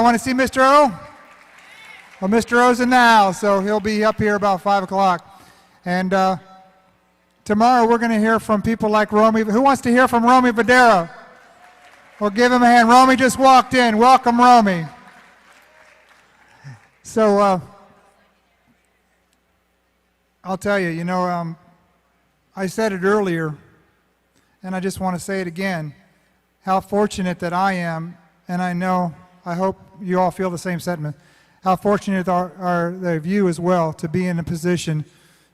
I want to see Mr. O? Well, Mr. O's in the house, so he'll be up here about 5 o'clock. And tomorrow we're going to hear from people like Romy. Who wants to hear from Romy Vadera? Well, give him a hand. Romy just walked in. Welcome, Romy. So I'll tell you, I said it earlier, and I just want to say it again, how fortunate that I am, and I hope you all feel the same sentiment, how fortunate are the you as well to be in a position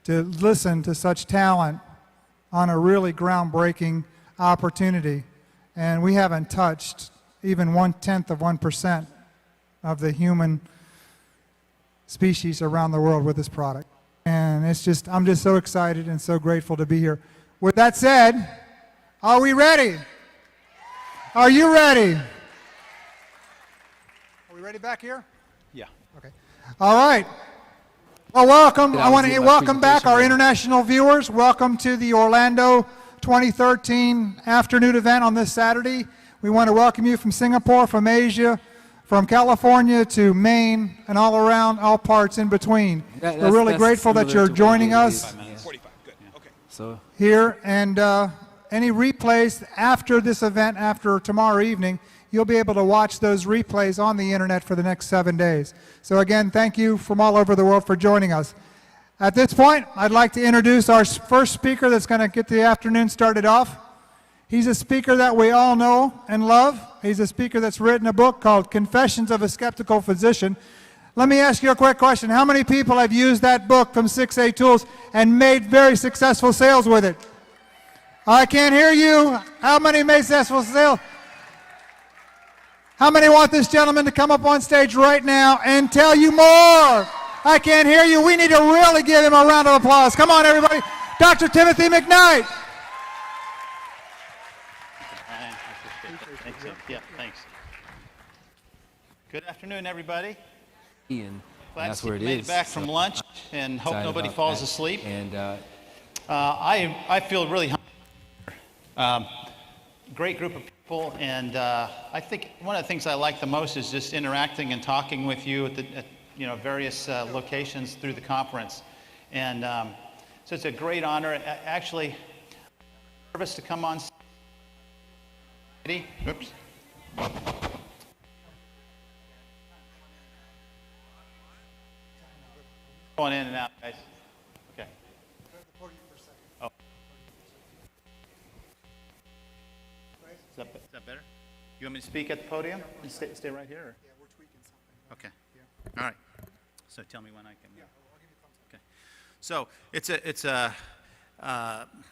to listen to such talent on a really groundbreaking opportunity. And we haven't touched even 0.1% of the human species around the world with this product. And I'm just so excited and so grateful to be here. With that said, are we ready? Are you ready? Are we ready back here? Yeah. Okay. All right. Well, welcome. I want to welcome back our international viewers. Welcome to the Orlando 2013 afternoon event on this Saturday. We want to welcome you from Singapore, from Asia, from California to Maine, and all around, all parts in between. We're really grateful that you're joining us here. And any replays after this event, after tomorrow evening, you'll be able to watch those replays on the internet for the next 7 days. So again, thank you from all over the world for joining us. At this point, I'd like to introduce our first speaker that's going to get the afternoon started off. He's a speaker that we all know and love. He's a speaker that's written a book called Confessions of a Skeptical Physician. Let me ask you a quick question. How many people have used that book from 6A Tools and made very successful sales with it? I can't hear you. How many made successful sales? How many want this gentleman to come up on stage right now and tell you more? I can't hear you. We need to really give him a round of applause. Come on, everybody. Dr. Timothy Mcknight. Yeah, thanks. Good afternoon, everybody. Ian, Glad that's to where see it you made is. it back from lunch, and hope nobody falls asleep. And I feel really great group of people, and I think one of the things I like the most is just interacting and talking with you at various locations through the conference. And so it's a great honor. Actually, I'm nervous to come on. Oops. Going in and out, guys. Okay. Oh. Is that better? You want me to speak at the podium and stay right here? Or? Yeah, we're tweaking something. Okay. Yeah. All right. So tell me when I can. Yeah, I'll give you a thumbs up. Okay. So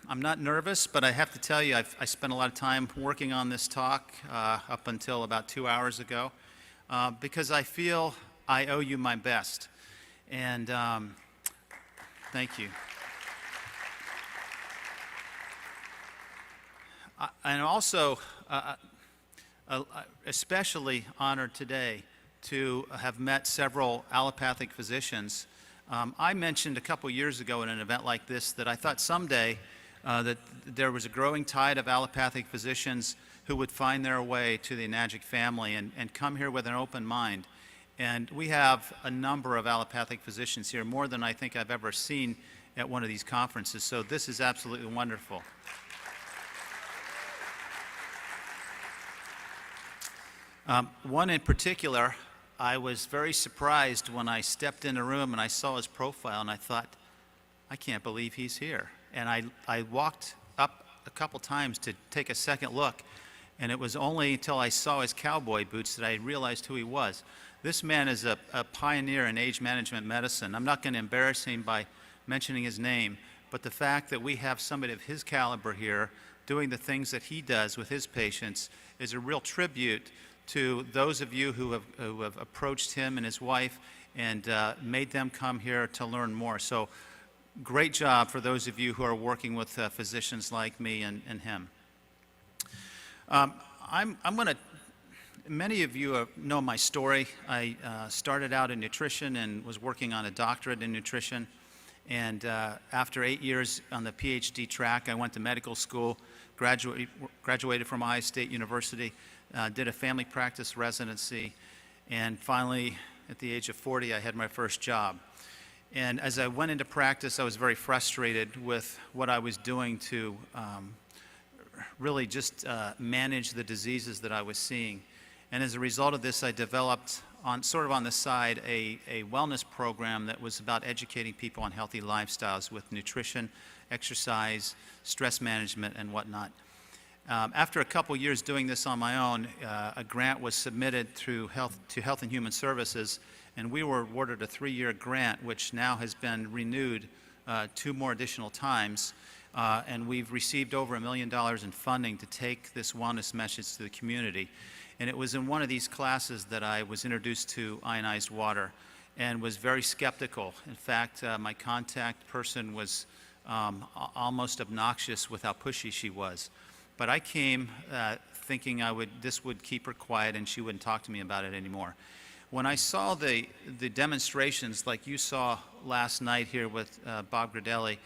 I'm not nervous, but I have to tell you, I spent a lot of time working on this talk up until about 2 hours ago because I feel I owe you my best. And thank you. And also, especially honored today to have met several allopathic physicians. I mentioned a couple years ago in an event like this that I thought someday that there was a growing tide of allopathic physicians who would find their way to the Enagic family and come here with an open mind. And we have a number of allopathic physicians here, more than I think I've ever seen at one of these conferences. So this is absolutely wonderful. One in particular, I was very surprised when I stepped in a room and I saw his profile and I thought, I can't believe he's here. And I walked up a couple times to take a second look, and it was only until I saw his cowboy boots that I realized who he was. This man is a pioneer in age management medicine. I'm not going to embarrass him by mentioning his name, but the fact that we have somebody of his caliber here doing the things that he does with his patients is a real tribute to those of you who have approached him and his wife and made them come here to learn more. So great job for those of you who are working with physicians like me and him. Many of you know my story. I started out in nutrition and was working on a doctorate in nutrition. And after 8 years on the PhD track, I went to medical school, graduated from Ohio State University, did a family practice residency, And finally, at the age of 40, I had my first job. And as I went into practice, I was very frustrated with what I was doing to really just manage the diseases that I was seeing. And as a result of this, I developed, sort of on the side, a wellness program that was about educating people on healthy lifestyles with nutrition, exercise, stress management, and whatnot. After a couple years doing this on my own, a grant was submitted to Health and Human Services, and we were awarded a 3-year grant, which now has been renewed 2 more additional times. And we've received over $1 million in funding to take this wellness message to the community. And it was in one of these classes that I was introduced to ionized water and was very skeptical. In fact, my contact person was almost obnoxious with how pushy she was. But I came thinking this would keep her quiet and she wouldn't talk to me about it anymore. When I saw the demonstrations like you saw last night here with Bob Gradelli,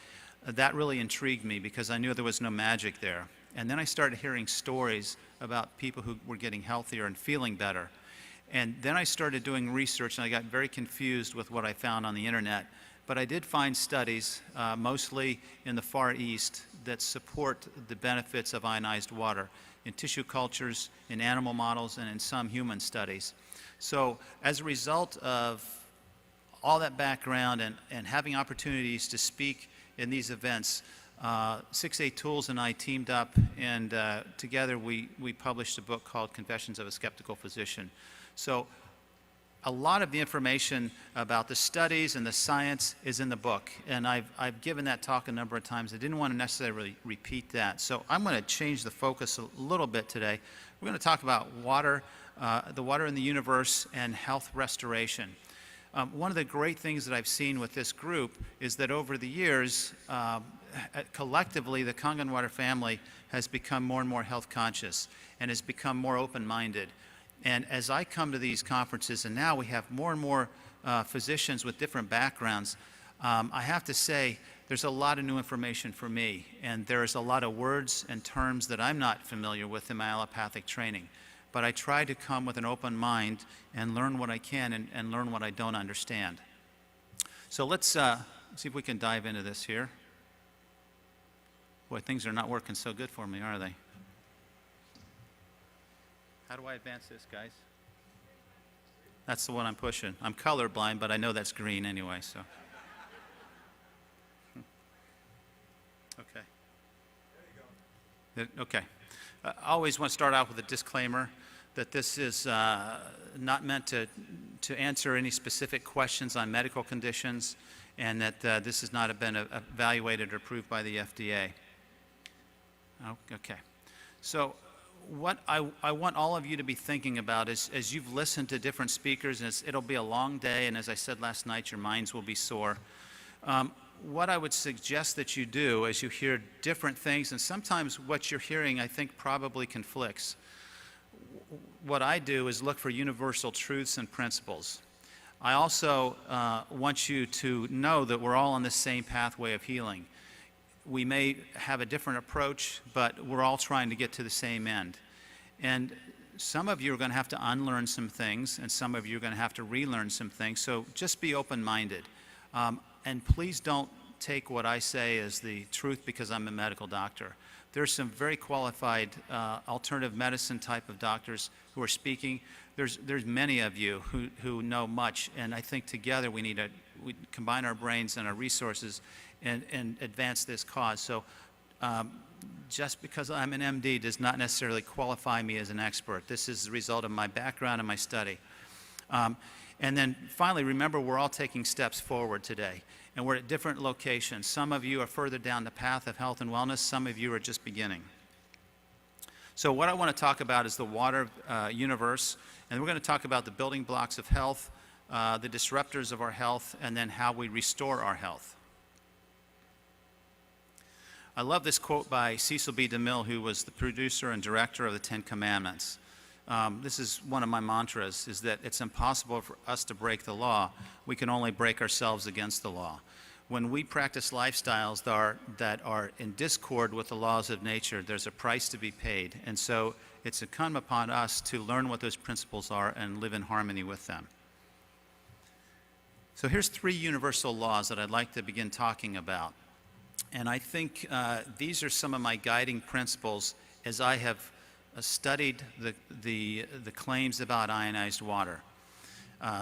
that really intrigued me because I knew there was no magic there. And then I started hearing stories about people who were getting healthier and feeling better. And then I started doing research and I got very confused with what I found on the internet. But I did find studies, mostly in the Far East, that support the benefits of ionized water in tissue cultures, in animal models, and in some human studies. So as a result of all that background and having opportunities to speak in these events, 6A Tools and I teamed up, and together we published a book called Confessions of a Skeptical Physician. So a lot of the information about the studies and the science is in the book, and I've given that talk a number of times. I didn't want to necessarily repeat that, so I'm going to change the focus a little bit today. We're going to talk about water, the water in the universe, and health restoration. One of the great things that I've seen with this group is that over the years, collectively, the Kangen water family has become more and more health conscious and has become more open-minded. And as I come to these conferences, and now we have more and more physicians with different backgrounds, I have to say there's a lot of new information for me, and there's a lot of words and terms that I'm not familiar with in my allopathic training. But I try to come with an open mind and learn what I can and learn what I don't understand. So let's see if we can dive into this here. Boy, things are not working so good for me, are they? How do I advance this, guys? That's the one I'm pushing. I'm colorblind, but I know that's green anyway, so. Okay. There you go. Okay. I always want to start out with a disclaimer that this is not meant to answer any specific questions on medical conditions, and that this has not been evaluated or approved by the FDA. Okay. So what I want all of you to be thinking about is, as you've listened to different speakers, and it'll be a long day, and as I said last night, your minds will be sore. What I would suggest that you do as you hear different things, and sometimes what you're hearing I think probably conflicts. What I do is look for universal truths and principles. I also want you to know that we're all on the same pathway of healing. We may have a different approach, but we're all trying to get to the same end. And some of you are going to have to unlearn some things, and some of you are going to have to relearn some things, so just be open-minded. And please don't take what I say as the truth because I'm a medical doctor. There's some very qualified alternative medicine type of doctors who are speaking. There's many of you who know much, and I think together we combine our brains and our resources and advance this cause. So just because I'm an MD does not necessarily qualify me as an expert. This is the result of my background and my study. And then finally, remember, we're all taking steps forward today, and we're at different locations. Some of you are further down the path of health and wellness. Some of you are just beginning. So what I want to talk about is the water universe, and we're going to talk about the building blocks of health, the disruptors of our health, and then how we restore our health. I love this quote by Cecil B. DeMille, who was the producer and director of the Ten Commandments. This is one of my mantras, is that it's impossible for us to break the law. We can only break ourselves against the law. When we practice lifestyles that are in discord with the laws of nature, there's a price to be paid. And so it's incumbent upon us to learn what those principles are and live in harmony with them. So here's 3 universal laws that I'd like to begin talking about. And I think these are some of my guiding principles as I have studied the claims about ionized water.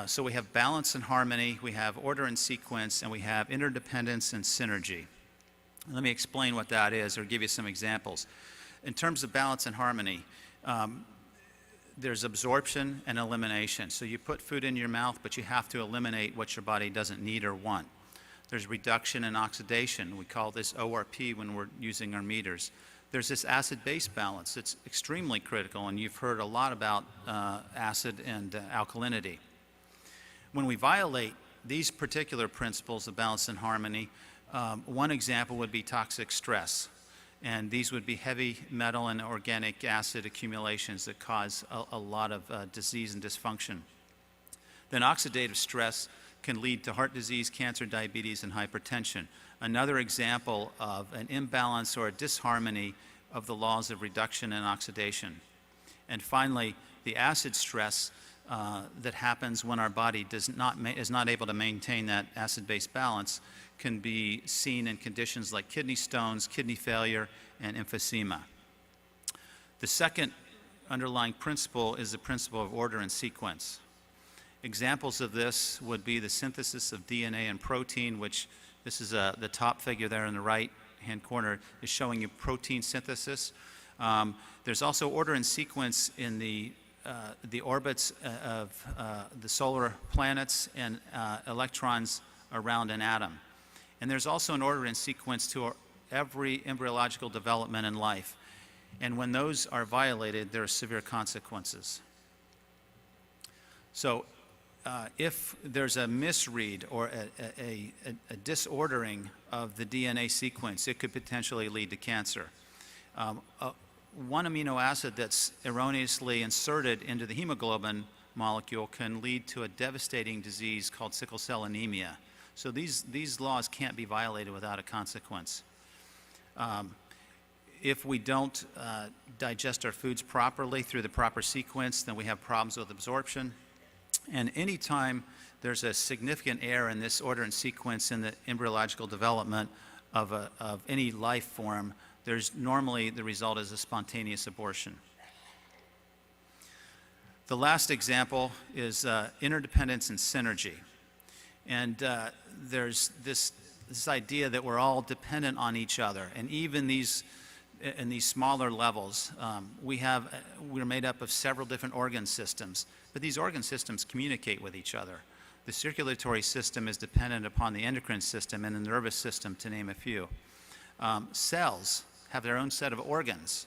So we have balance and harmony, we have order and sequence, and we have interdependence and synergy. Let me explain what that is or give you some examples. In terms of balance and harmony, there's absorption and elimination. So you put food in your mouth, but you have to eliminate what your body doesn't need or want. There's reduction and oxidation. We call this ORP when we're using our meters. There's this acid-base balance. It's extremely critical, and you've heard a lot about acid and alkalinity. When we violate these particular principles of balance and harmony, one example would be toxic stress. And these would be heavy metal and organic acid accumulations that cause a lot of disease and dysfunction. Then oxidative stress can lead to heart disease, cancer, diabetes, and hypertension. Another example of an imbalance or a disharmony of the laws of reduction and oxidation. And finally, the acid stress that happens when our body is not able to maintain that acid-base balance can be seen in conditions like kidney stones, kidney failure, and emphysema. The second underlying principle is the principle of order and sequence. Examples of this would be the synthesis of DNA and protein, which this is the top figure there in the right-hand corner is showing you protein synthesis. There's also order and sequence in the orbits of the solar planets and electrons around an atom. And there's also an order and sequence to every embryological development in life. And when those are violated, there are severe consequences. So if there's a misread or a disordering of the DNA sequence, it could potentially lead to cancer. One amino acid that's erroneously inserted into the hemoglobin molecule can lead to a devastating disease called sickle cell anemia. So these laws can't be violated without a consequence. If we don't digest our foods properly through the proper sequence, then we have problems with absorption. And anytime there's a significant error in this order and sequence in the embryological development of any life form, there's normally the result is a spontaneous abortion. The last example is interdependence and synergy. And there's this idea that we're all dependent on each other. And even in these smaller levels, we're made up of several different organ systems. But these organ systems communicate with each other. The circulatory system is dependent upon the endocrine system and the nervous system, to name a few. Cells have their own set of organs.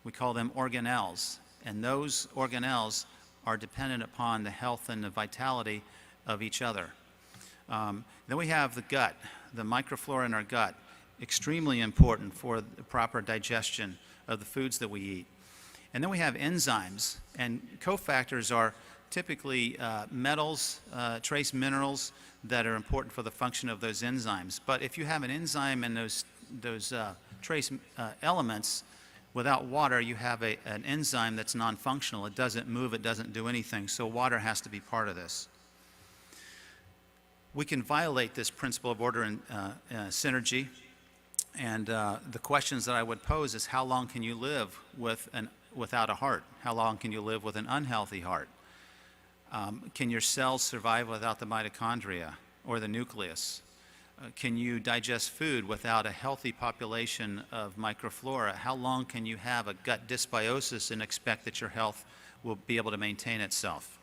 We call them organelles. And those organelles are dependent upon the health and the vitality of each other. Then we have the gut, the microflora in our gut, extremely important for the proper digestion of the foods that we eat. And then we have enzymes, and cofactors are typically metals, trace minerals that are important for the function of those enzymes. But if you have an enzyme and those trace elements, without water, you have an enzyme that's non-functional. It doesn't move, it doesn't do anything, so water has to be part of this. We can violate this principle of order and synergy, and the questions that I would pose is, how long can you live without a heart? How long can you live with an unhealthy heart? Can your cells survive without the mitochondria or the nucleus? Can you digest food without a healthy population of microflora? How long can you have a gut dysbiosis and expect that your health will be able to maintain itself?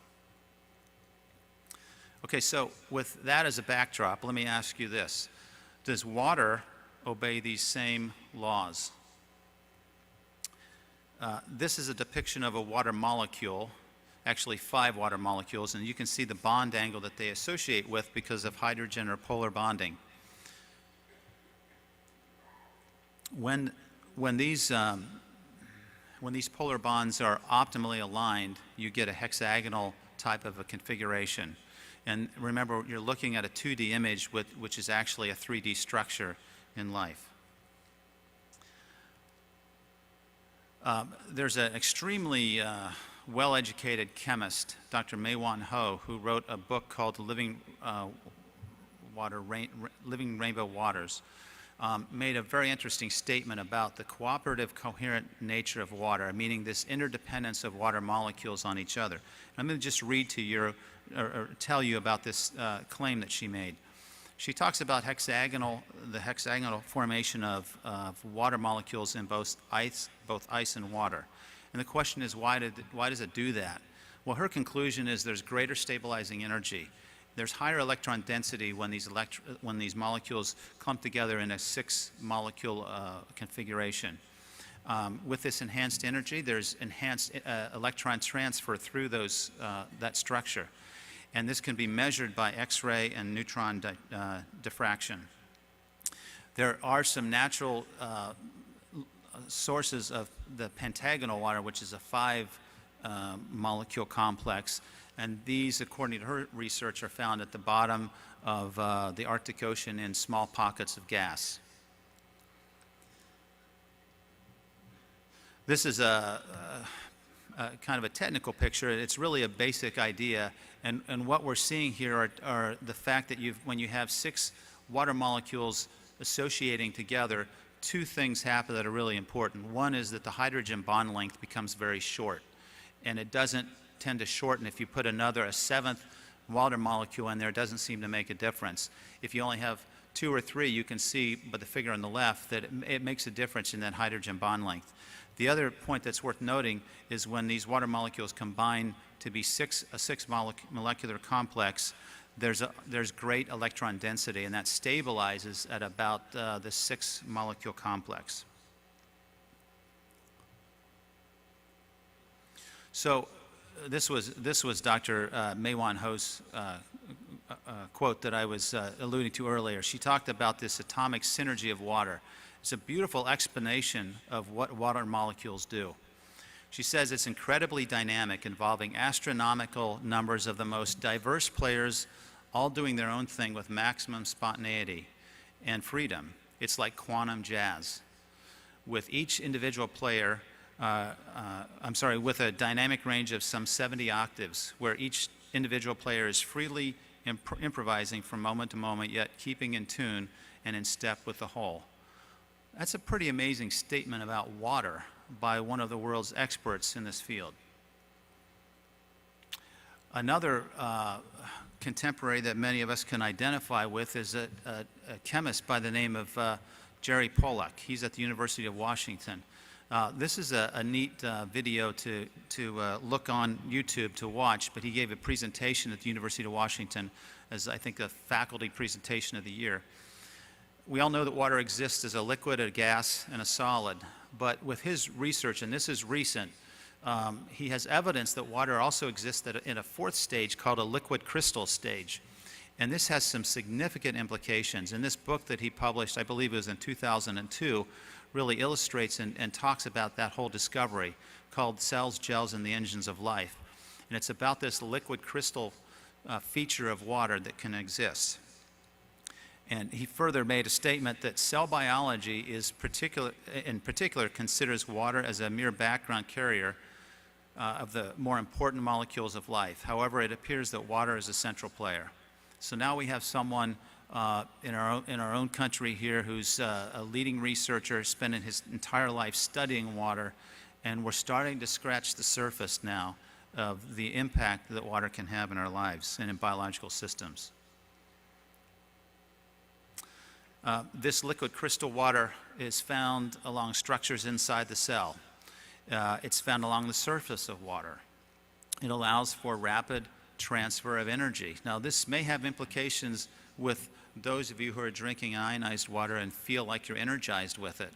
Okay, so with that as a backdrop, let me ask you this. Does water obey these same laws? This is a depiction of a water molecule, actually 5 water molecules, and you can see the bond angle that they associate with because of hydrogen or polar bonding. When these polar bonds are optimally aligned, you get a hexagonal type of a configuration. And remember, you're looking at a 2D image which is actually a 3D structure in life. There's an extremely well-educated chemist, Dr. Maywan Ho, who wrote a book called Living Rainbow Waters, made a very interesting statement about the cooperative, coherent nature of water, meaning this interdependence of water molecules on each other. I'm going to just read to you or tell you about this claim that she made. She talks about the hexagonal formation of water molecules in both ice and water. And the question is, why does it do that? Well, her conclusion is there's greater stabilizing energy. There's higher electron density when these molecules clump together in a 6-molecule configuration. With this enhanced energy, there's enhanced electron transfer through that structure. And this can be measured by X-ray and neutron diffraction. There are some natural sources of the pentagonal water, which is a 5-molecule complex. And these, according to her research, are found at the bottom of the Arctic Ocean in small pockets of gas. This is a kind of a technical picture. It's really a basic idea. And what we're seeing here are the fact that when you have 6 water molecules associating together, 2 things happen that are really important. One is that the hydrogen bond length becomes very short, and it doesn't tend to shorten if you put a 7th water molecule in there. It doesn't seem to make a difference. If you only have 2 or 3, you can see by the figure on the left that it makes a difference in that hydrogen bond length. The other point that's worth noting is when these water molecules combine to be a 6-molecular complex, there's great electron density, and that stabilizes at about the 6-molecule complex. So this was Dr. Maywan Ho's quote that I was alluding to earlier. She talked about this atomic synergy of water. It's a beautiful explanation of what water molecules do. She says it's incredibly dynamic, involving astronomical numbers of the most diverse players, all doing their own thing with maximum spontaneity and freedom. It's like quantum jazz. With each individual player, with a dynamic range of some 70 octaves, where each individual player is freely improvising from moment to moment, yet keeping in tune and in step with the whole. That's a pretty amazing statement about water by one of the world's experts in this field. Another contemporary that many of us can identify with is a chemist by the name of Jerry Pollack. He's at the University of Washington. This is a neat video to look on YouTube to watch, but he gave a presentation at the University of Washington as, I think, a faculty presentation of the year. We all know that water exists as a liquid, a gas, and a solid, but with his research, and this is recent, he has evidence that water also exists in a 4th stage called a liquid crystal stage. And this has some significant implications. In this book that he published, I believe it was in 2002, really illustrates and talks about that whole discovery called Cells, Gels, and the Engines of Life. And it's about this liquid crystal feature of water that can exist. And he further made a statement that cell biology in particular considers water as a mere background carrier of the more important molecules of life. However, it appears that water is a central player. So now we have someone in our own country here who's a leading researcher, spending his entire life studying water, and we're starting to scratch the surface now of the impact that water can have in our lives and in biological systems. This liquid crystal water is found along structures inside the cell. It's found along the surface of water. It allows for rapid transfer of energy. Now, this may have implications with those of you who are drinking ionized water and feel like you're energized with it.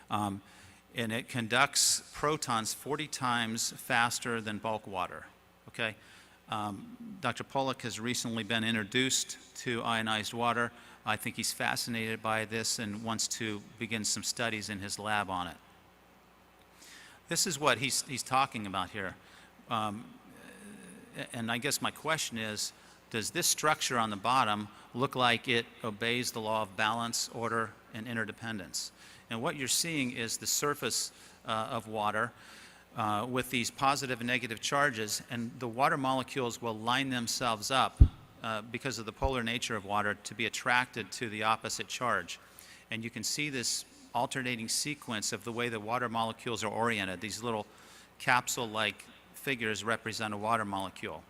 And it conducts protons 40 times faster than bulk water. Okay? Dr. Pollack has recently been introduced to ionized water. I think he's fascinated by this and wants to begin some studies in his lab on it. This is what he's talking about here. And I guess my question is, does this structure on the bottom look like it obeys the law of balance, order, and interdependence? And what you're seeing is the surface of water with these positive and negative charges, and the water molecules will line themselves up because of the polar nature of water to be attracted to the opposite charge. And you can see this alternating sequence of the way the water molecules are oriented. These little capsule-like figures represent a water molecule.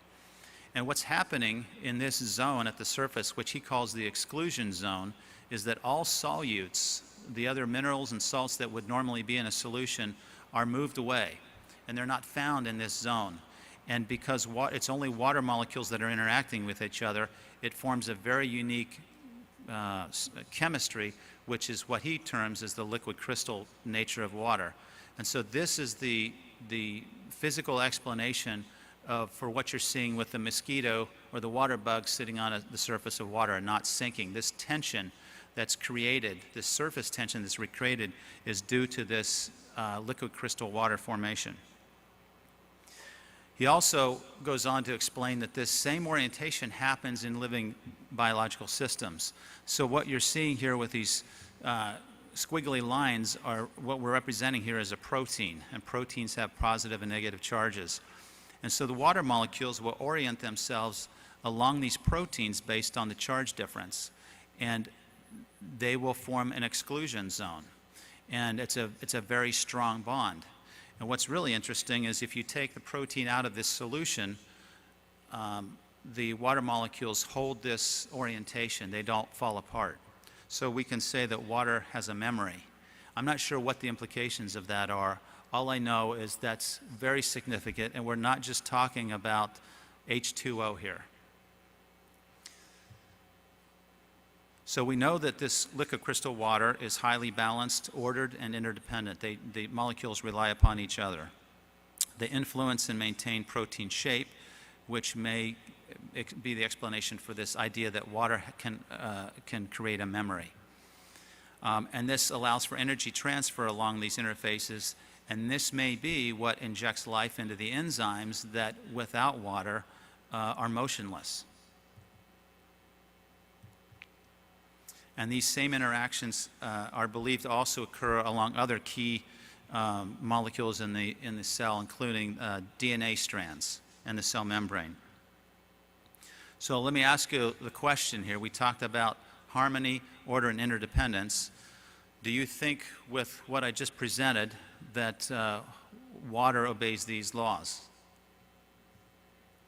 And what's happening in this zone at the surface, which he calls the exclusion zone, is that all solutes, the other minerals and salts that would normally be in a solution, are moved away, and they're not found in this zone. And because it's only water molecules that are interacting with each other, it forms a very unique chemistry, which is what he terms as the liquid crystal nature of water. And so this is the physical explanation for what you're seeing with the mosquito or the water bug sitting on the surface of water and not sinking. This tension that's created, this surface tension that's recreated, is due to this liquid crystal water formation. He also goes on to explain that this same orientation happens in living biological systems. So what you're seeing here with these squiggly lines are what we're representing here as a protein, and proteins have positive and negative charges. And so the water molecules will orient themselves along these proteins based on the charge difference, and they will form an exclusion zone. And it's a very strong bond. And what's really interesting is if you take the protein out of this solution, the water molecules hold this orientation. They don't fall apart. So we can say that water has a memory. I'm not sure what the implications of that are. All I know is that's very significant, and we're not just talking about H2O here. So we know that this liquid crystal water is highly balanced, ordered, and interdependent. The molecules rely upon each other. They influence and maintain protein shape, which may be the explanation for this idea that water can create a memory. And this allows for energy transfer along these interfaces, and this may be what injects life into the enzymes that, without water, are motionless. And these same interactions are believed to also occur along other key molecules in the cell, including DNA strands and the cell membrane. So let me ask you the question here. We talked about harmony, order, and interdependence. Do you think, with what I just presented, that water obeys these laws?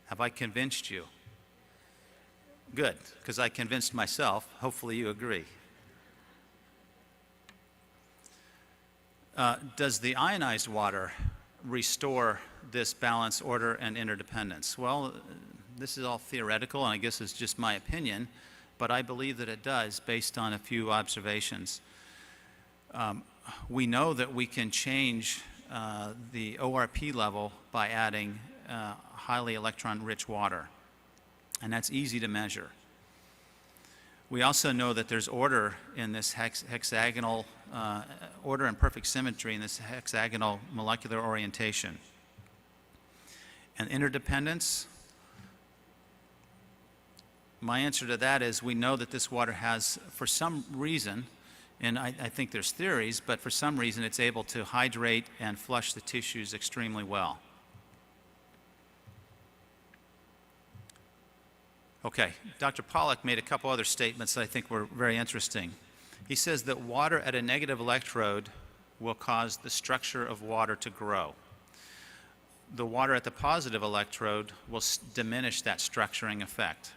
Have I convinced you? Good, because I convinced myself. Hopefully you agree. Does the ionized water restore this balance, order, and interdependence? Well, this is all theoretical, and I guess it's just my opinion, but I believe that it does based on a few observations. We know that we can change the ORP level by adding highly electron-rich water, and that's easy to measure. We also know that there's order in this hexagonal, order and perfect symmetry in this hexagonal molecular orientation. And interdependence, my answer to that is we know that this water has, for some reason, and I think there's theories, but for some reason it's able to hydrate and flush the tissues extremely well. Okay, Dr. Pollack made a couple other statements that I think were very interesting. He says that water at a negative electrode will cause the structure of water to grow. The water at the positive electrode will diminish that structuring effect.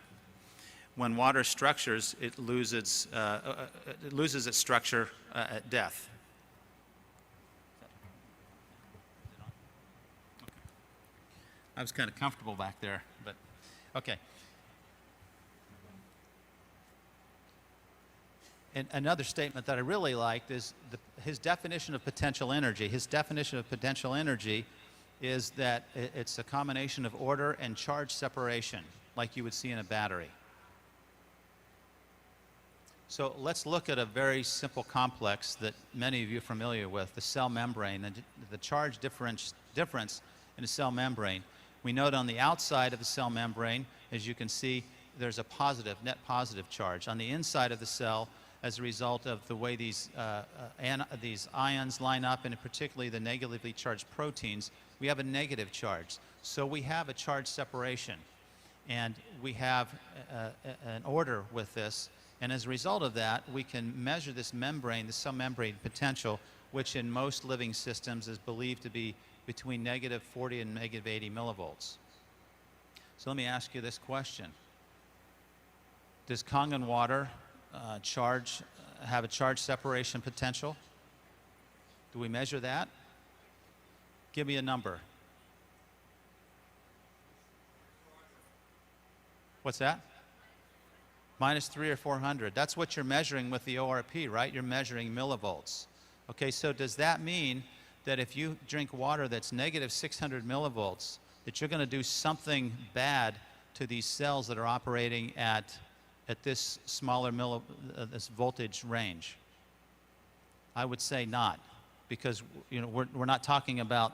When water structures, it loses its structure at death. I was kind of comfortable back there, but okay. And another statement that I really liked is his definition of potential energy. His definition of potential energy is that it's a combination of order and charge separation, like you would see in a battery. So let's look at a very simple complex that many of you are familiar with, the cell membrane, and the charge difference in the cell membrane. We note on the outside of the cell membrane, as you can see, there's a positive, net positive charge. On the inside of the cell, as a result of the way these ions line up, and particularly the negatively charged proteins. We have a negative charge. So we have a charge separation, and we have an order with this. And as a result of that, we can measure this membrane, the cell membrane potential, which in most living systems is believed to be between negative 40 and negative 80 millivolts. So let me ask you this question. Does Kangen water have a charge separation potential? Do we measure that? Give me a number. What's that? Minus 300 or 400. That's what you're measuring with the ORP, right? You're measuring millivolts. Okay, so does that mean that if you drink water that's negative 600 millivolts, that you're going to do something bad to these cells that are operating at this smaller this voltage range? I would say not, because we're not talking about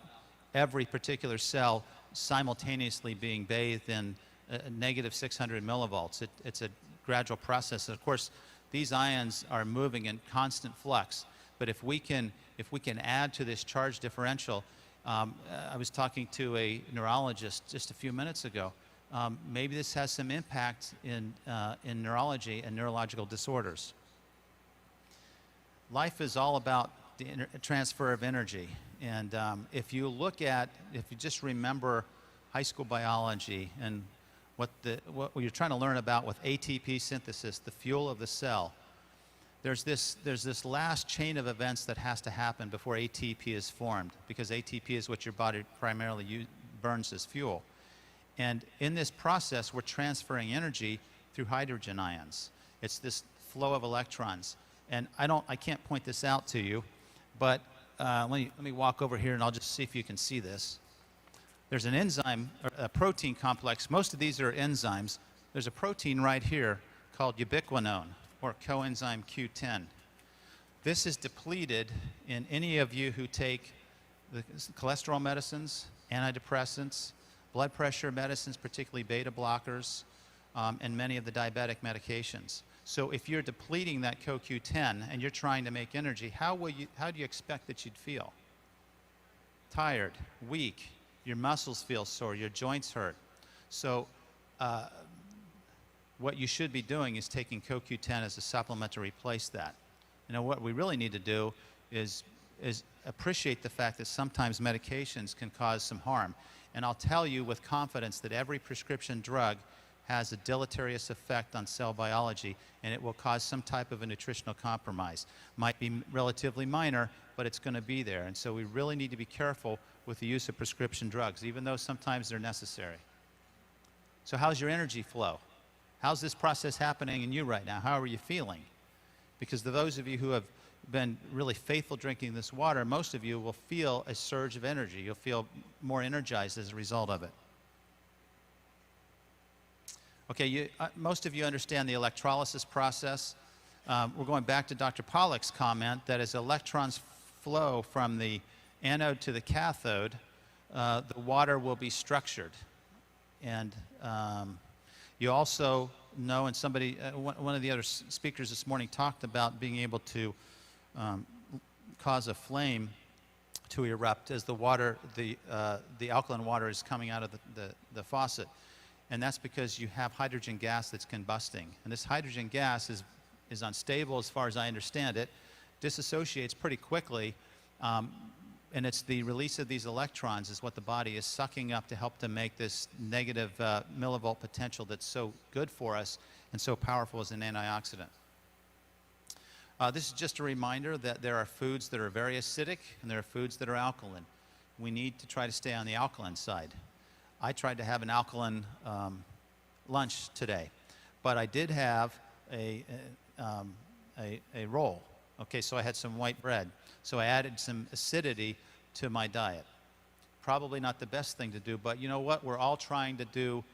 every particular cell simultaneously being bathed in negative 600 millivolts. It's a gradual process. And of course, these ions are moving in constant flux. But if we can add to this charge differential, I was talking to a neurologist just a few minutes ago. Maybe this has some impact in neurology and neurological disorders. Life is all about the transfer of energy. And if you just remember high school biology and what you're trying to learn about with ATP synthesis, the fuel of the cell, there's this last chain of events that has to happen before ATP is formed, because ATP is what your body primarily burns as fuel. And in this process, we're transferring energy through hydrogen ions. It's this flow of electrons. And I can't point this out to you, but let me walk over here and I'll just see if you can see this. There's an enzyme, a protein complex. Most of these are enzymes. There's a protein right here called ubiquinone, or coenzyme Q10. This is depleted in any of you who take the cholesterol medicines, antidepressants, blood pressure medicines, particularly beta blockers, and many of the diabetic medications. So if you're depleting that CoQ10 and you're trying to make energy, how do you expect that you'd feel? Tired, weak, your muscles feel sore, your joints hurt. So what you should be doing is taking CoQ10 as a supplement to replace that. What we really need to do is appreciate the fact that sometimes medications can cause some harm. And I'll tell you with confidence that every prescription drug has a deleterious effect on cell biology, and it will cause some type of a nutritional compromise. Might be relatively minor, but it's going to be there. And so we really need to be careful with the use of prescription drugs, even though sometimes they're necessary. So how's your energy flow? How's this process happening in you right now? How are you feeling? Because those of you who have been really faithful drinking this water, most of you will feel a surge of energy. You'll feel more energized as a result of it. Okay, most of you understand the electrolysis process. We're going back to Dr. Pollack's comment that as electrons flow from the anode to the cathode, the water will be structured. And you also know, and one of the other speakers this morning talked about being able to cause a flame to erupt as the alkaline water is coming out of the faucet. And that's because you have hydrogen gas that's combusting. And this hydrogen gas is unstable as far as I understand it, disassociates pretty quickly, and it's the release of these electrons is what the body is sucking up to help to make this negative millivolt potential that's so good for us and so powerful as an antioxidant. This is just a reminder that there are foods that are very acidic and there are foods that are alkaline. We need to try to stay on the alkaline side. I tried to have an alkaline lunch today, but I did have a roll. Okay, so I had some white bread. So I added some acidity to my diet. Probably not the best thing to do, but you know what? We're all trying to do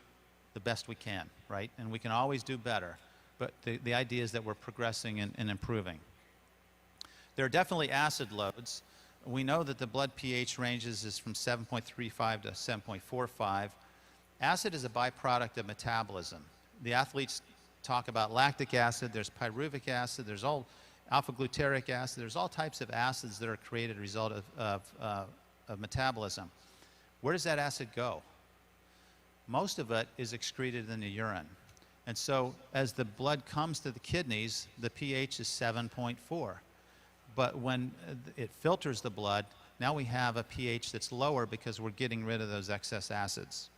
the best we can, right? And we can always do better. But the idea is that we're progressing and improving. There are definitely acid loads. We know that the blood pH ranges is from 7.35 to 7.45. Acid is a byproduct of metabolism. The athletes talk about lactic acid, there's pyruvic acid, there's all alpha-glutaric acid, there's all types of acids that are created as a result of metabolism. Where does that acid go? Most of it is excreted in the urine. And so as the blood comes to the kidneys, the pH is 7.4. But when it filters the blood, now we have a pH that's lower because we're getting rid of those excess acids.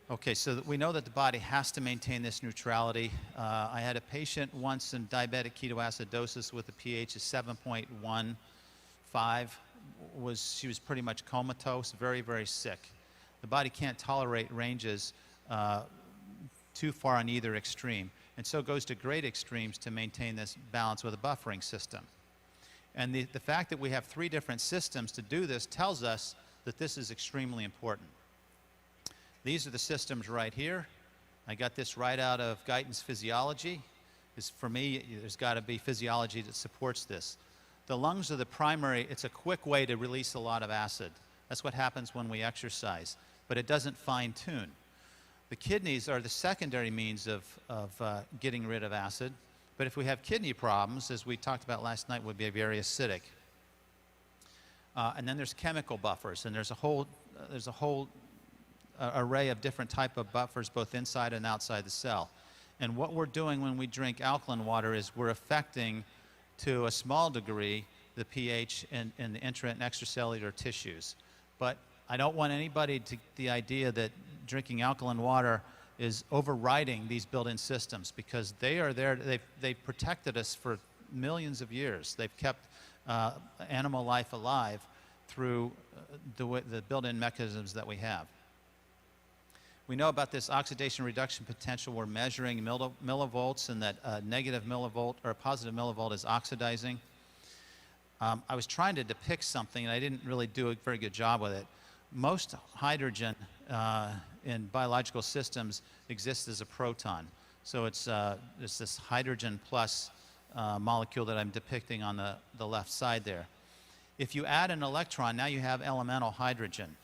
Okay, so we know that the body has to maintain this neutrality. I had a patient once in diabetic ketoacidosis with a pH of 7.15. She was pretty much comatose, very, very sick. The body can't tolerate ranges too far on either extreme, and so it goes to great extremes to maintain this balance with a buffering system. And the fact that we have 3 different systems to do this tells us that this is extremely important. These are the systems right here. I got this right out of Guyton's Physiology. For me, there's got to be physiology that supports this. The lungs are the primary. It's a quick way to release a lot of acid. That's what happens when we exercise, but it doesn't fine-tune. The kidneys are the secondary means of getting rid of acid, but if we have kidney problems, as we talked about last night, we'll be very acidic. And then there's chemical buffers, and there's a whole array of different type of buffers both inside and outside the cell. And what we're doing when we drink alkaline water is we're affecting, to a small degree, the pH in the intra and extracellular tissues. But I don't want anybody to the idea that drinking alkaline water is overriding these built-in systems, because they are there. They've protected us for millions of years. They've kept animal life alive through the built-in mechanisms that we have. We know about this oxidation reduction potential. We're measuring millivolts, and that negative millivolt or positive millivolt is oxidizing. I was trying to depict something, and I didn't really do a very good job with it. Most hydrogen in biological systems exists as a proton. So it's this hydrogen plus molecule that I'm depicting on the left side there. If you add an electron, now you have elemental hydrogen.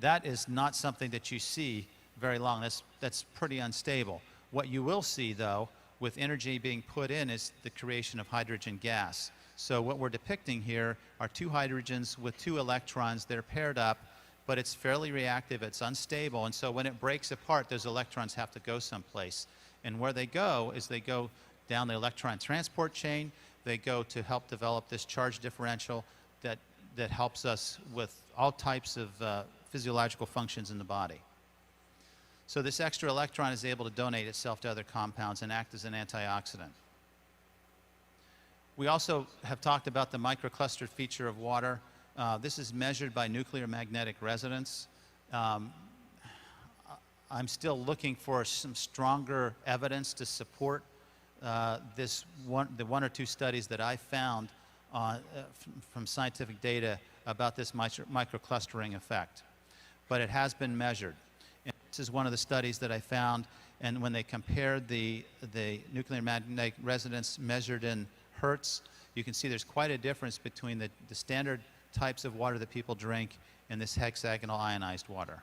That is not something that you see very long. That's pretty unstable. What you will see, though, with energy being put in, is the creation of hydrogen gas. So what we're depicting here are 2 hydrogens with 2 electrons. They're paired up, but it's fairly reactive, it's unstable, and so when it breaks apart, those electrons have to go someplace. And where they go is they go down the electron transport chain. They go to help develop this charge differential that helps us with all types of physiological functions in the body. So this extra electron is able to donate itself to other compounds and act as an antioxidant. We also have talked about the microclustered feature of water. This is measured by nuclear magnetic resonance. I'm still looking for some stronger evidence to support the 1 or 2 studies that I found from scientific data about this microclustering effect. But it has been measured. And this is one of the studies that I found, and when they compared the nuclear magnetic resonance measured in hertz, you can see there's quite a difference between the standard types of water that people drink and this hexagonal ionized water.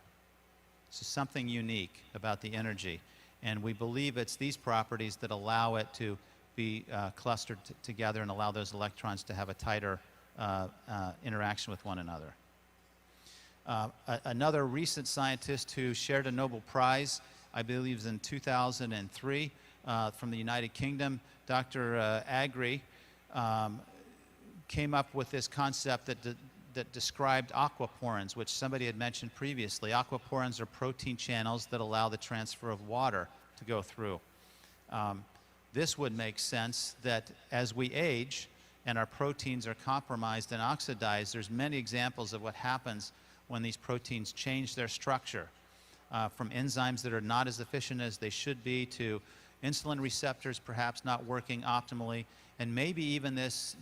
So something unique about the energy, and we believe it's these properties that allow it to be clustered together and allow those electrons to have a tighter interaction with one another. Another recent scientist who shared a Nobel Prize, I believe it was in 2003, from the United Kingdom, Dr. Agri, came up with this concept that described aquaporins, which somebody had mentioned previously. Aquaporins are protein channels that allow the transfer of water to go through. This would make sense that as we age and our proteins are compromised and oxidized, there's many examples of what happens when these proteins change their structure, from enzymes that are not as efficient as they should be to insulin receptors perhaps not working optimally, and maybe even this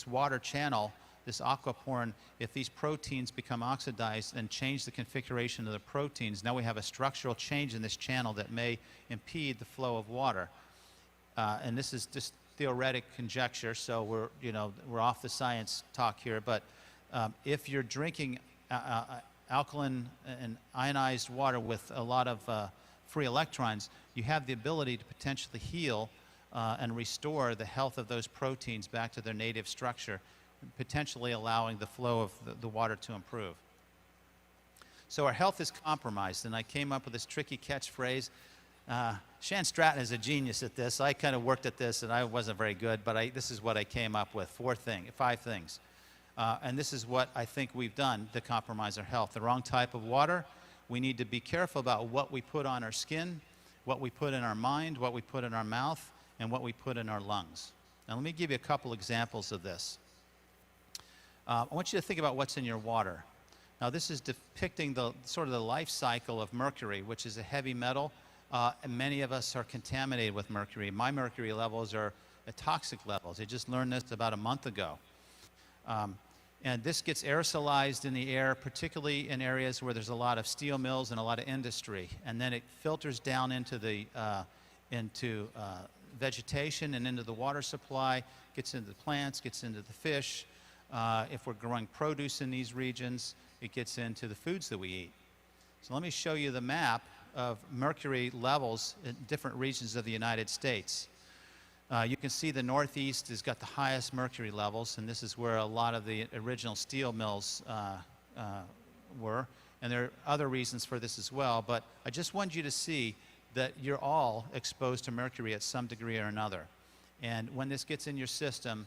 water channel, this aquaporin, if these proteins become oxidized and change the configuration of the proteins, now we have a structural change in this channel that may impede the flow of water. And this is just theoretic conjecture, so we're off the science talk here, but if you're drinking alkaline and ionized water with a lot of free electrons, you have the ability to potentially heal and restore the health of those proteins back to their native structure, potentially allowing the flow of the water to improve. So our health is compromised, and I came up with this tricky catchphrase. Shan Stratton is a genius at this. I kind of worked at this, and I wasn't very good, but this is what I came up with, 5 things. And this is what I think we've done to compromise our health. The wrong type of water. We need to be careful about what we put on our skin, what we put in our mind, what we put in our mouth, and what we put in our lungs. Now let me give you a couple examples of this. I want you to think about what's in your water. Now this is depicting the sort of the life cycle of mercury, which is a heavy metal, and many of us are contaminated with mercury. My mercury levels are at toxic levels. I just learned this about a month ago. And this gets aerosolized in the air, particularly in areas where there's a lot of steel mills and a lot of industry. And then it filters down into the vegetation and into the water supply, gets into the plants, gets into the fish. If we're growing produce in these regions, it gets into the foods that we eat. So let me show you the map of mercury levels in different regions of the United States. You can see the Northeast has got the highest mercury levels, and this is where a lot of the original steel mills were. And there are other reasons for this as well, but I just want you to see that you're all exposed to mercury at some degree or another. And when this gets in your system,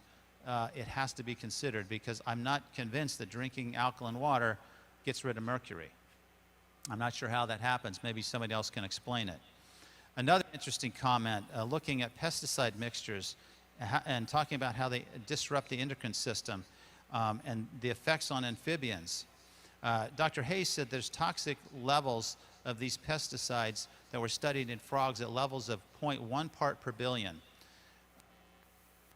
it has to be considered, because I'm not convinced that drinking alkaline water gets rid of mercury. I'm not sure how that happens. Maybe somebody else can explain it. Another interesting comment, looking at pesticide mixtures and talking about how they disrupt the endocrine system and the effects on amphibians. Dr. Hayes said there's toxic levels of these pesticides that were studied in frogs at levels of 0.1 part per billion.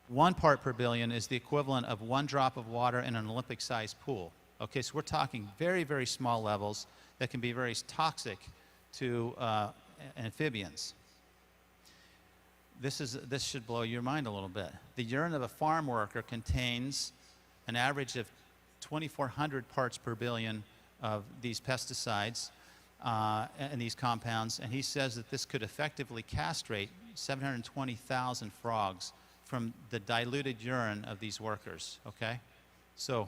1 part per billion is the equivalent of 1 drop of water in an Olympic-sized pool. Okay, so we're talking very, very small levels that can be very toxic to amphibians. This should blow your mind a little bit. The urine of a farm worker contains an average of 2,400 parts per billion of these pesticides and these compounds, and he says that this could effectively castrate 720,000 frogs from the diluted urine of these workers, okay? So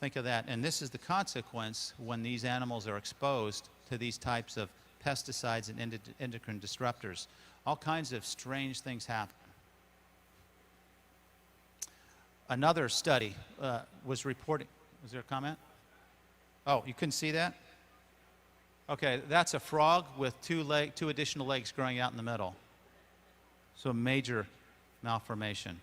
think of that. And this is the consequence when these animals are exposed to these types of pesticides and endocrine disruptors. All kinds of strange things happen. Another study was reporting. Was there a comment? Oh, you couldn't see that? Okay, that's a frog with two additional legs growing out in the middle. So major malformation.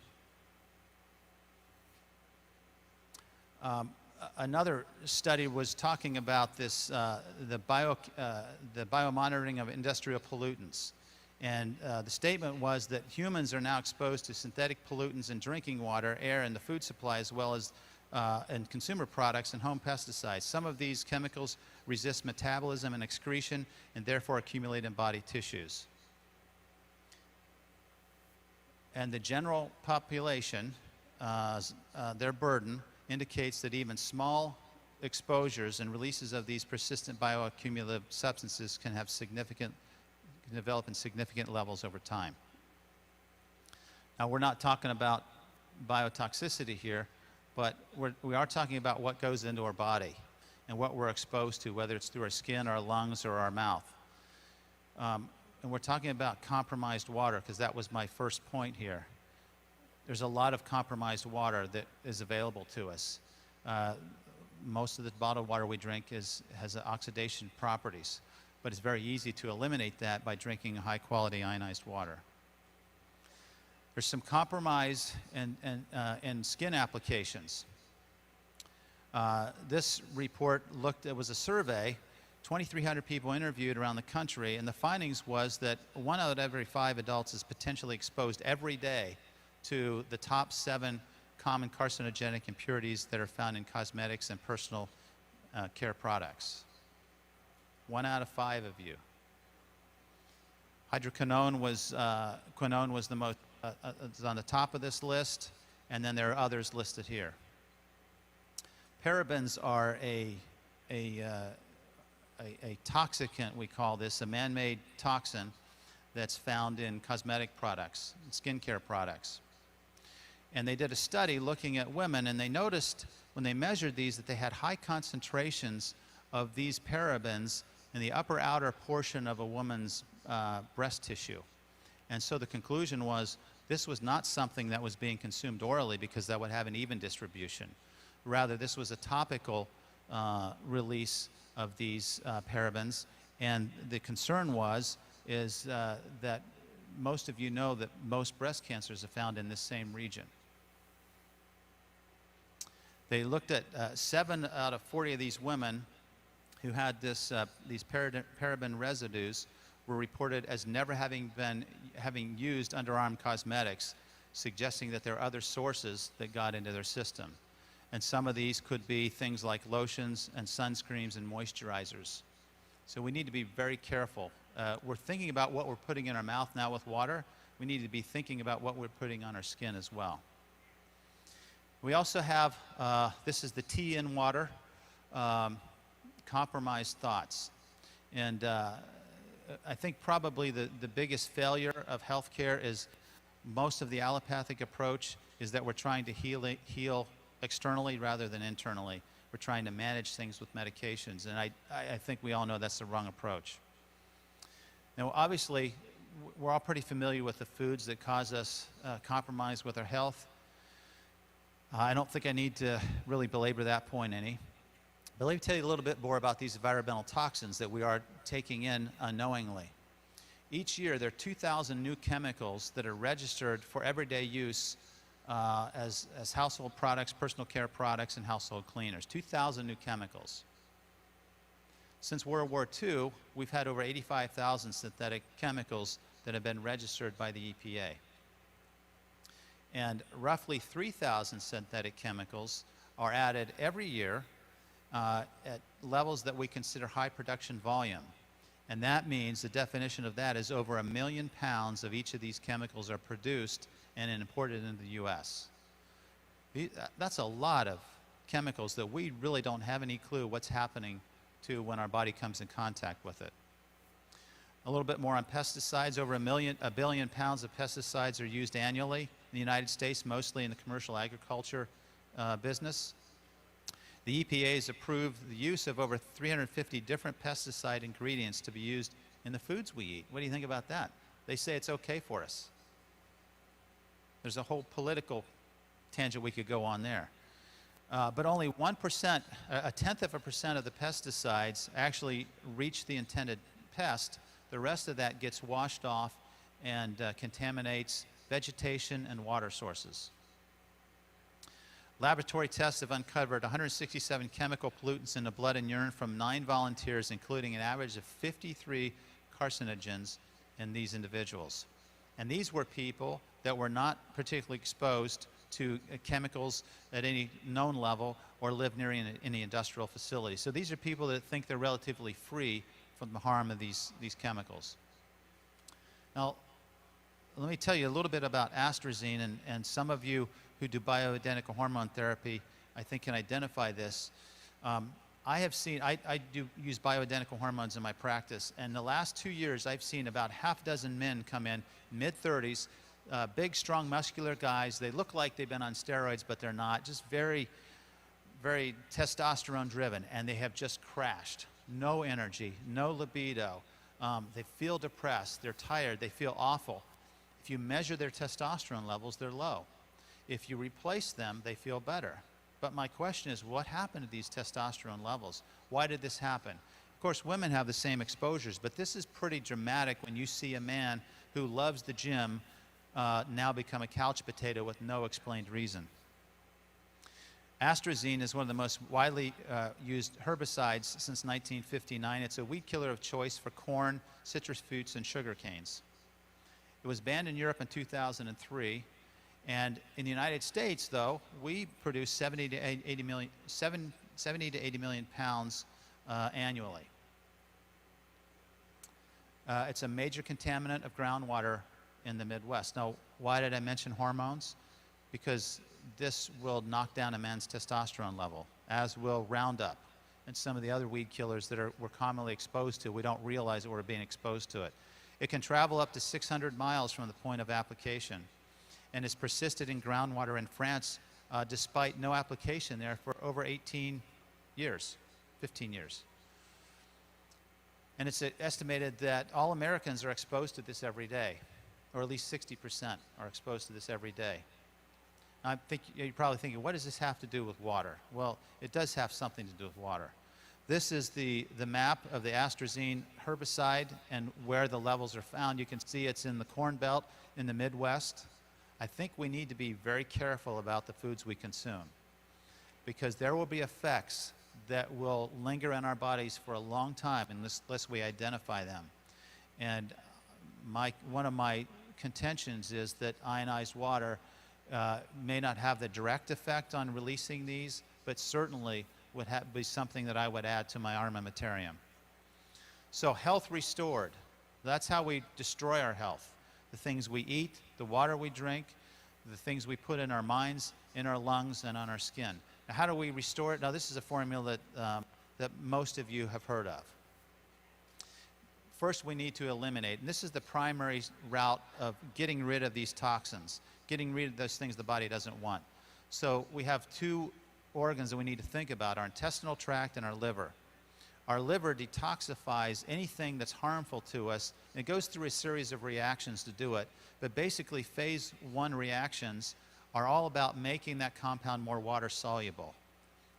Another study was talking about this, the biomonitoring of industrial pollutants. And the statement was that humans are now exposed to synthetic pollutants in drinking water, air, and the food supply, as well as in consumer products and home pesticides. Some of these chemicals resist metabolism and excretion and therefore accumulate in body tissues. And the general population, their burden indicates that even small exposures and releases of these persistent bioaccumulative substances can develop in significant levels over time. Now, we're not talking about biotoxicity here, but we are talking about what goes into our body and what we're exposed to, whether it's through our skin, our lungs, or our mouth. And we're talking about compromised water, because that was my first point here. There's a lot of compromised water that is available to us. Most of the bottled water we drink has oxidation properties, but it's very easy to eliminate that by drinking high-quality ionized water. There's some compromise in skin applications. This report was a survey, 2,300 people interviewed around the country, and the findings was that 1 out of every 5 adults is potentially exposed every day to the top 7 common carcinogenic impurities that are found in cosmetics and personal care products. 1 out of 5 of you. Hydroquinone was the most on the top of this list, and then there are others listed here. Parabens are a a toxicant, we call this, a man-made toxin that's found in cosmetic products, skincare products. And they did a study looking at women, and they noticed when they measured these that they had high concentrations of these parabens in the upper outer portion of a woman's breast tissue. And so the conclusion was this was not something that was being consumed orally because that would have an even distribution. Rather, this was a topical release of these parabens, and the concern is that most of you know that most breast cancers are found in this same region. They looked at 7 out of 40 of these women who had these paraben residues were reported as never having used underarm cosmetics, suggesting that there are other sources that got into their system. And some of these could be things like lotions and sunscreens and moisturizers. So we need to be very careful. We're thinking about what we're putting in our mouth now with water. We need to be thinking about what we're putting on our skin as well. We also have, this is the tea in water, compromised thoughts. And I think probably the biggest failure of healthcare is most of the allopathic approach is that we're trying to heal externally rather than internally. We're trying to manage things with medications, and I think we all know that's the wrong approach. Now, obviously, we're all pretty familiar with the foods that cause us compromise with our health. I don't think I need to really belabor that point any. But let me tell you a little bit more about these environmental toxins that we are taking in unknowingly. Each year, there are 2,000 new chemicals that are registered for everyday use as household products, personal care products, and household cleaners. 2,000 new chemicals. Since World War II, we've had over 85,000 synthetic chemicals that have been registered by the EPA. And roughly 3,000 synthetic chemicals are added every year at levels that we consider high production volume. And that means the definition of that is over 1 million pounds of each of these chemicals are produced and imported into the U.S. That's a lot of chemicals that we really don't have any clue what's happening to when our body comes in contact with it. A little bit more on pesticides. Over 1 billion pounds of pesticides are used annually in the United States, mostly in the commercial agriculture business. The EPA has approved the use of over 350 different pesticide ingredients to be used in the foods we eat. What do you think about that? They say it's okay for us. There's a whole political tangent we could go on there. But only 1%, a tenth of a percent of the pesticides actually reach the intended pest. The rest of that gets washed off and contaminates vegetation and water sources. Laboratory tests have uncovered 167 chemical pollutants in the blood and urine from 9 volunteers, including an average of 53 carcinogens in these individuals. And these were people that were not particularly exposed to chemicals at any known level or live near any industrial facility. So these are people that think they're relatively free from the harm of these chemicals. Now, let me tell you a little bit about astrazine, and some of you who do bioidentical hormone therapy, I think, can identify this. I do use bioidentical hormones in my practice, and the last 2 years I've seen about half a dozen men come in, mid-30s, big, strong, muscular guys. They look like they've been on steroids, but they're not, just very, very testosterone-driven, and they have just crashed. No energy, no libido. They feel depressed, they're tired, they feel awful. If you measure their testosterone levels, they're low. If you replace them, they feel better. But my question is, what happened to these testosterone levels? Why did this happen? Of course, women have the same exposures, but this is pretty dramatic when you see a man who loves the gym now become a couch potato with no explained reason. Astrazine is one of the most widely used herbicides since 1959. It's a weed killer of choice for corn, citrus fruits, and sugar canes. It was banned in Europe in 2003. And in the United States, though, we produce 70 to 80 million pounds annually. It's a major contaminant of groundwater in the Midwest. Now, why did I mention hormones? Because this will knock down a man's testosterone level, as will Roundup. and some of the other weed killers that we're commonly exposed to. We don't realize that we're being exposed to it. It can travel up to 600 miles from the point of application and has persisted in groundwater in France despite no application there for over 18 years, 15 years. And it's estimated that all Americans are exposed to this every day, or at least 60% are exposed to this every day. I think you're probably thinking, what does this have to do with water? Well, it does have something to do with water. This is the map of the astrazine herbicide and where the levels are found. You can see it's in the Corn Belt in the Midwest. I think we need to be very careful about the foods we consume, because there will be effects that will linger in our bodies for a long time unless we identify them. And one of my contentions is that ionized water may not have the direct effect on releasing these, but certainly would be something that I would add to my armamentarium. So health restored, that's how we destroy our health. The things we eat, the water we drink, the things we put in our minds, in our lungs, and on our skin. Now, how do we restore it? Now, this is a formula that most of you have heard of. First, we need to eliminate, and this is the primary route of getting rid of these toxins, getting rid of those things the body doesn't want. So we have two organs that we need to think about, our intestinal tract and our liver. Our liver detoxifies anything that's harmful to us, and it goes through a series of reactions to do it, but basically phase 1 reactions are all about making that compound more water soluble.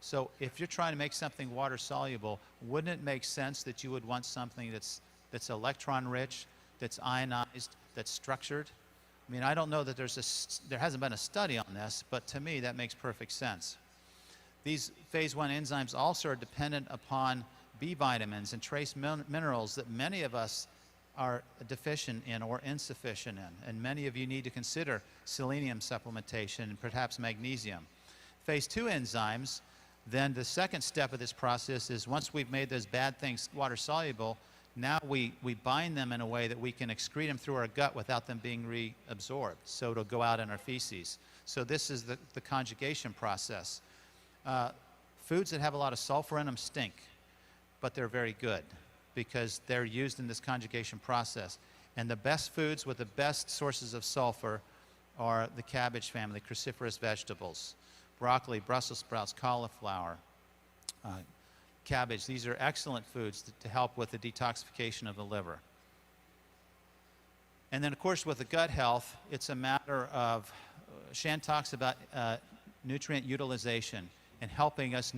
So if you're trying to make something water soluble, wouldn't it make sense that you would want something that's electron rich, that's ionized, that's structured? I mean, I don't know that there hasn't been a study on this, but to me that makes perfect sense. These phase 1 enzymes also are dependent upon B vitamins and trace minerals that many of us are deficient in or insufficient in, and many of you need to consider selenium supplementation and perhaps magnesium. Phase 2 enzymes, then the second step of this process is once we've made those bad things water soluble, now we bind them in a way that we can excrete them through our gut without them being reabsorbed, so it'll go out in our feces. So this is the conjugation process. Foods that have a lot of sulfur in them stink, but they're very good because they're used in this conjugation process. And the best foods with the best sources of sulfur are the cabbage family, cruciferous vegetables, broccoli, Brussels sprouts, cauliflower, cabbage. These are excellent foods to help with the detoxification of the liver. And then, of course, with the gut health, it's a matter of, Shan talks about nutrient utilization and helping us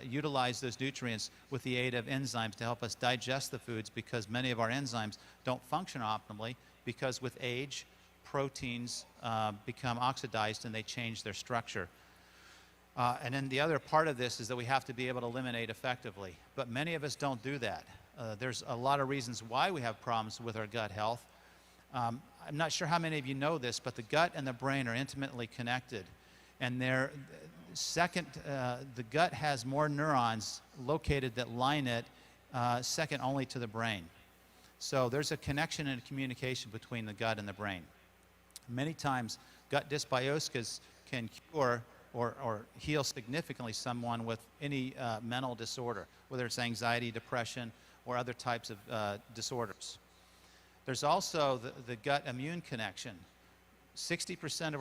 utilize those nutrients with the aid of enzymes to help us digest the foods, because many of our enzymes don't function optimally because with age, proteins become oxidized and they change their structure. And then the other part of this is that we have to be able to eliminate effectively. But many of us don't do that. There's a lot of reasons why we have problems with our gut health. I'm not sure how many of you know this, but the gut and the brain are intimately connected. And the gut has more neurons located that line it second only to the brain. So there's a connection and a communication between the gut and the brain. Many times, gut dysbiosis can cure or heal significantly someone with any mental disorder, whether it's anxiety, depression, or other types of disorders. There's also the gut immune connection. 60% of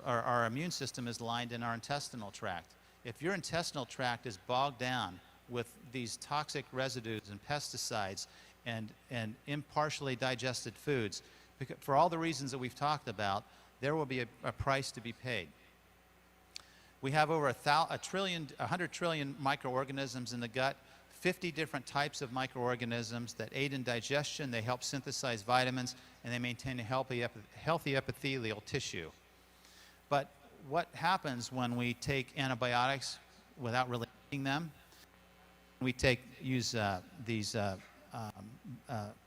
our immune system is lined in our intestinal tract. If your intestinal tract is bogged down with these toxic residues and pesticides and impartially digested foods, for all the reasons that we've talked about, there will be a price to be paid. We have over 100 trillion microorganisms in the gut, 50 different types of microorganisms that aid in digestion, they help synthesize vitamins, and they maintain a healthy epithelial tissue. But what happens when we take antibiotics without really eating them? We use these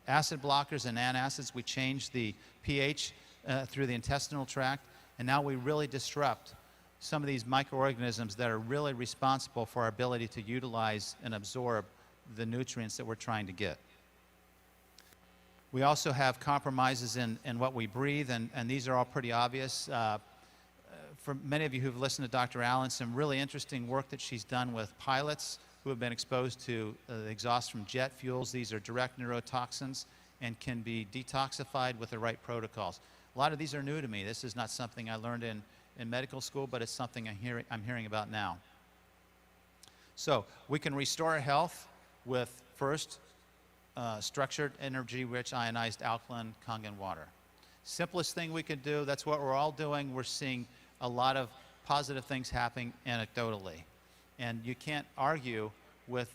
acid blockers and antacids. We change the pH through the intestinal tract, and now we really disrupt some of these microorganisms that are really responsible for our ability to utilize and absorb the nutrients that we're trying to get. We also have compromises in what we breathe, and these are all pretty obvious. For many of you who've listened to Dr. Allen, some really interesting work that she's done with pilots who have been exposed to the exhaust from jet fuels. These are direct neurotoxins and can be detoxified with the right protocols. A lot of these are new to me. This is not something I learned in medical school, but it's something I'm hearing about now. So we can restore our health with, first, structured, energy-rich, ionized alkaline Kangen water. Simplest thing we can do, that's what we're all doing. We're seeing a lot of positive things happening anecdotally. And you can't argue with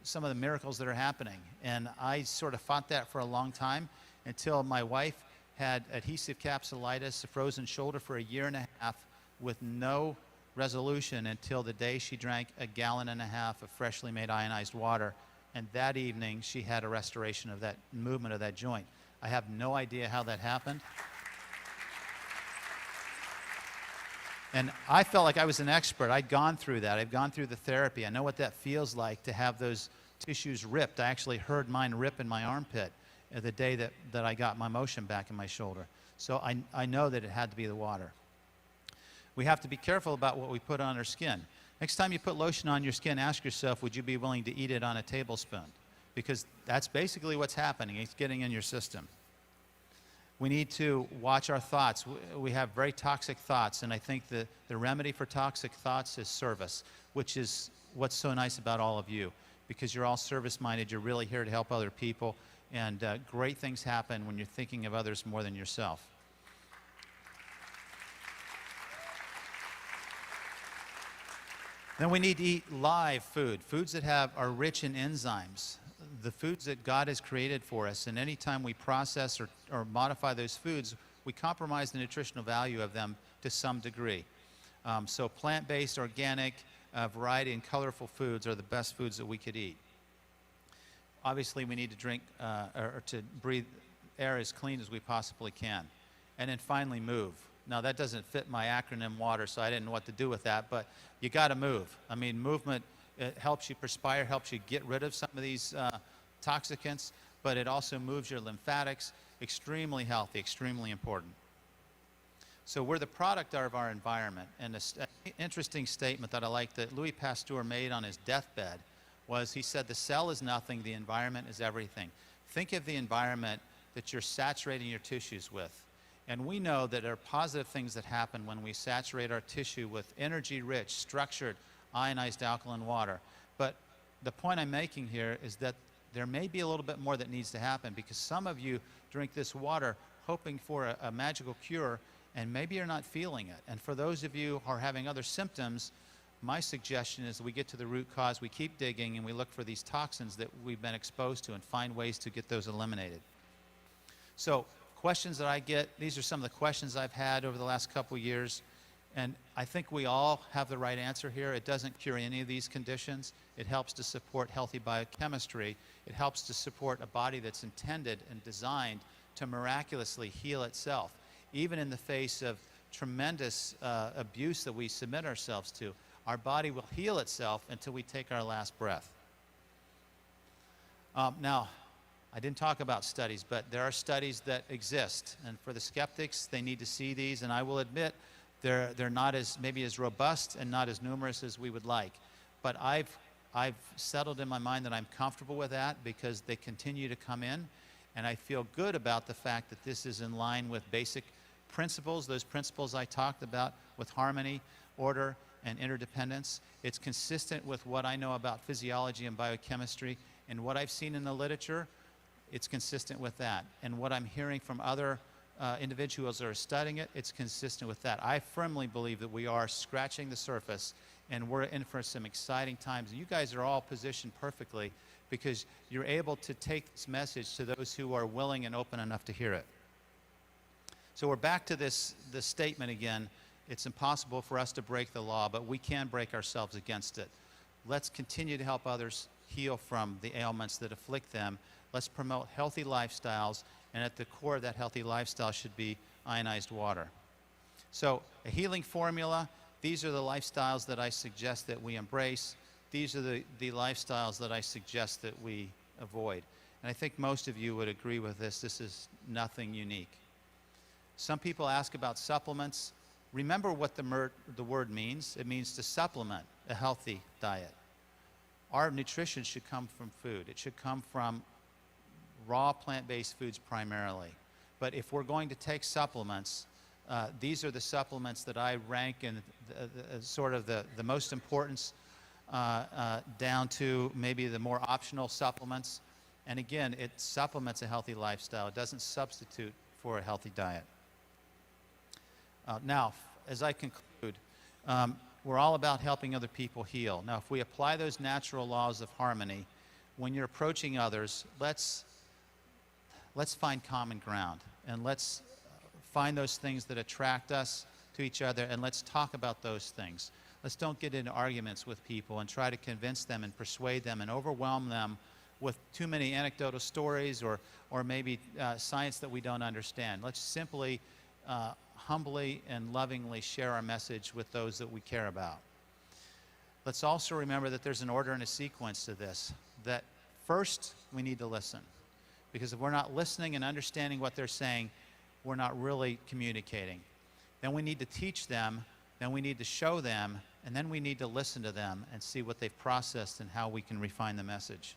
some of the miracles that are happening. And I sort of fought that for a long time until my wife had adhesive capsulitis, a frozen shoulder for a year and a half with no resolution until the day she drank 1.5 gallons of freshly made ionized water. And that evening, she had a restoration of that movement of that joint. I have no idea how that happened. And I felt like I was an expert. I'd gone through that. I've gone through the therapy. I know what that feels like to have those tissues ripped. I actually heard mine rip in my armpit the day that I got my motion back in my shoulder. So I know that it had to be the water. We have to be careful about what we put on our skin. Next time you put lotion on your skin, ask yourself, would you be willing to eat it on a tablespoon? Because that's basically what's happening. It's getting in your system. We need to watch our thoughts. We have very toxic thoughts, and I think the remedy for toxic thoughts is service, which is what's so nice about all of you, because you're all service-minded. You're really here to help other people, and great things happen when you're thinking of others more than yourself. Then we need to eat live food, foods that are rich in enzymes, the foods that God has created for us. And anytime we process or modify those foods, we compromise the nutritional value of them to some degree. So plant-based, organic, variety and colorful foods are the best foods that we could eat. Obviously, we need to drink or to breathe air as clean as we possibly can. And then finally, move. Now, that doesn't fit my acronym WATER, so I didn't know what to do with that, but you got to move. I mean, movement, it helps you perspire, helps you get rid of some of these toxicants, but it also moves your lymphatics. Extremely healthy, extremely important. So we're the product of our environment. And an interesting statement that I like that Louis Pasteur made on his deathbed was he said, the cell is nothing, the environment is everything. Think of the environment that you're saturating your tissues with. And we know that there are positive things that happen when we saturate our tissue with energy-rich, structured, ionized alkaline water. But the point I'm making here is that there may be a little bit more that needs to happen, because some of you drink this water hoping for a magical cure, and maybe you're not feeling it. And for those of you who are having other symptoms, my suggestion is we get to the root cause, we keep digging, and we look for these toxins that we've been exposed to and find ways to get those eliminated. So, questions that I get, these are some of the questions I've had over the last couple years, and I think we all have the right answer here. It doesn't cure any of these conditions. It helps to support healthy biochemistry. It helps to support a body that's intended and designed to miraculously heal itself, even in the face of tremendous abuse that we submit ourselves to. Our body will heal itself until we take our last breath. Now, I didn't talk about studies, but there are studies that exist. And for the skeptics, they need to see these. And I will admit, they're not maybe as robust and not as numerous as we would like. But I've settled in my mind that I'm comfortable with that, because they continue to come in. And I feel good about the fact that this is in line with basic principles, those principles I talked about with harmony, order, and interdependence. It's consistent with what I know about physiology and biochemistry, and what I've seen in the literature. It's consistent with that. And what I'm hearing from other individuals that are studying it, it's consistent with that. I firmly believe that we are scratching the surface, and we're in for some exciting times. And you guys are all positioned perfectly, because you're able to take this message to those who are willing and open enough to hear it. So we're back to this statement again. It's impossible for us to break the law, but we can break ourselves against it. Let's continue to help others heal from the ailments that afflict them. Let's promote healthy lifestyles, and at the core of that healthy lifestyle should be ionized water. So a healing formula, these are the lifestyles that I suggest that we embrace. These are the lifestyles that I suggest that we avoid. And I think most of you would agree with this. This is nothing unique. Some people ask about supplements. Remember what the word means. It means to supplement a healthy diet. our nutrition should come from food. It should come from raw plant-based foods primarily. But if we're going to take supplements, these are the supplements that I rank in sort of the most importance down to maybe the more optional supplements. And again, it supplements a healthy lifestyle. It doesn't substitute for a healthy diet. Now, as I conclude, we're all about helping other people heal. Now, if we apply those natural laws of harmony, when you're approaching others, let's find common ground, and let's find those things that attract us to each other, and let's talk about those things. Let's don't get into arguments with people and try to convince them and persuade them and overwhelm them with too many anecdotal stories or maybe science that we don't understand. Let's simply humbly and lovingly share our message with those that we care about. Let's also remember that there's an order and a sequence to this, that first we need to listen. Because if we're not listening and understanding what they're saying, we're not really communicating. Then we need to teach them, then we need to show them, and then we need to listen to them and see what they've processed and how we can refine the message.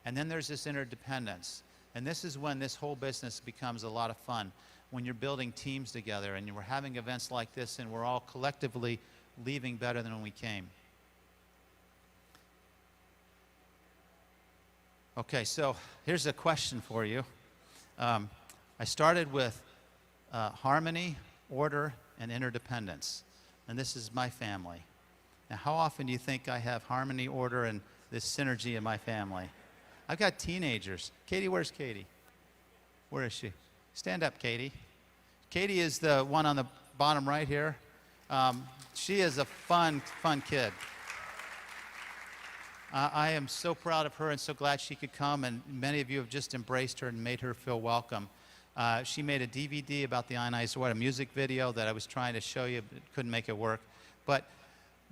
And then there's this interdependence. And this is when this whole business becomes a lot of fun, when you're building teams together and we're having events like this and we're all collectively leaving better than when we came. Okay, so here's a question for you. I started with harmony, order, and interdependence. And this is my family. Now, how often do you think I have harmony, order, and this synergy in my family? I've got teenagers. Katie, where's Katie? Where is she? Stand up, Katie. Katie is the one on the bottom right here. She is a fun kid. I am so proud of her and so glad she could come, and many of you have just embraced her and made her feel welcome. She made a DVD about the ionized water, a music video that I was trying to show you, but couldn't make it work. But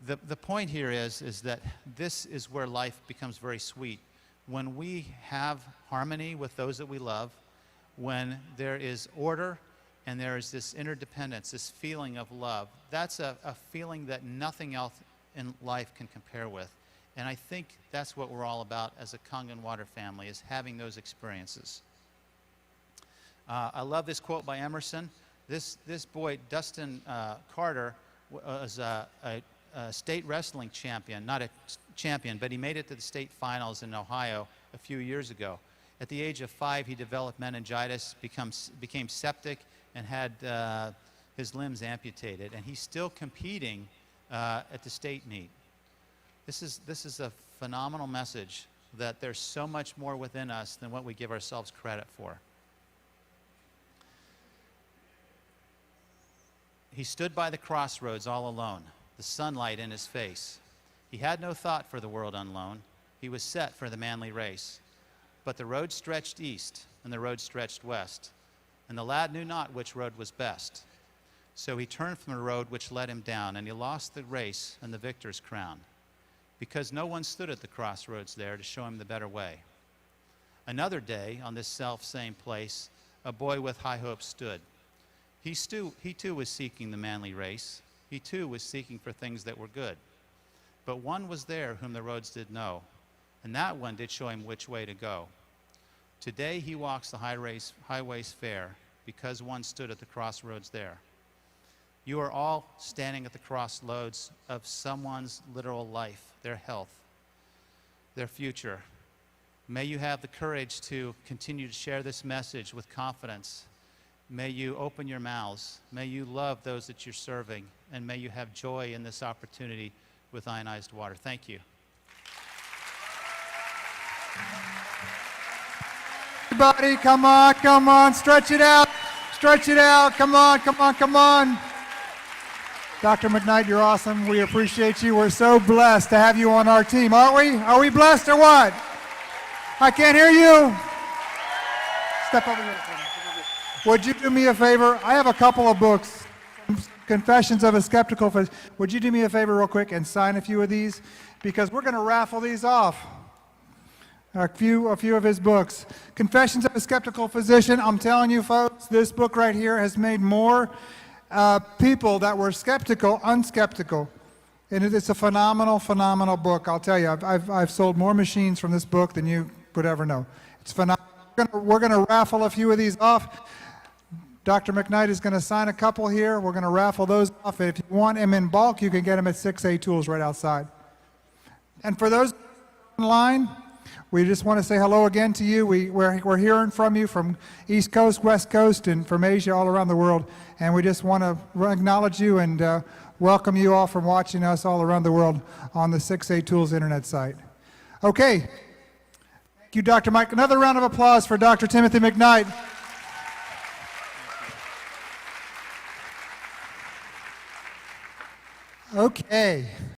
the point here is that this is where life becomes very sweet. When we have harmony with those that we love, when there is order and there is this interdependence, this feeling of love, that's a feeling that nothing else in life can compare with. And I think that's what we're all about as a Kangen water family, is having those experiences. I love this quote by Emerson. This boy, Dustin Carter, was a state wrestling champion, not a champion, but he made it to the state finals in Ohio a few years ago. At the age of 5, he developed meningitis, became septic, and had his limbs amputated. And he's still competing at the state meet. This is a phenomenal message that there's so much more within us than what we give ourselves credit for. He stood by the crossroads all alone, the sunlight in his face. He had no thought for the world unknown. He was set for the manly race. But the road stretched east, and the road stretched west, and the lad knew not which road was best. So he turned from the road which led him down, and he lost the race and the victor's crown, because no one stood at the crossroads there to show him the better way. Another day, on this self-same place, a boy with high hopes stood. He too was seeking the manly race. He too was seeking for things that were good. But one was there whom the roads did know, and that one did show him which way to go. Today he walks the highways fair, because one stood at the crossroads there. You are all standing at the crossroads of someone's literal life, their health, their future. May you have the courage to continue to share this message with confidence. May you open your mouths. May you love those that you're serving. And may you have joy in this opportunity with ionized water. Thank you. Everybody, come on, stretch it out, come on. Dr. Mcknight, you're awesome. We appreciate you. We're so blessed to have you on our team, aren't we? Are we blessed or what? I can't hear you. Step over here. Would you do me a favor? I have a couple of books, Confessions of a Skeptical Physician. Would you do me a favor real quick and sign a few of these? Because we're going to raffle these off. A few of his books. Confessions of a Skeptical Physician. I'm telling you folks, this book right here has made more people that were skeptical unskeptical. And it's a phenomenal, phenomenal book. I'll tell you, I've sold more machines from this book than you could ever know. It's phenomenal. We're going to raffle a few of these off. Dr. Mcknight is going to sign a couple here. We're going to raffle those off. If you want them in bulk, you can get them at 6A Tools right outside. And for those online, we just want to say hello again to you. We're hearing from you from East Coast, West Coast, and from Asia, all around the world. And we just want to acknowledge you and welcome you all from watching us all around the world on the 6A Tools internet site. Okay. Thank you, Dr. Mike. Another round of applause for Dr. Timothy Mcknight. Okay.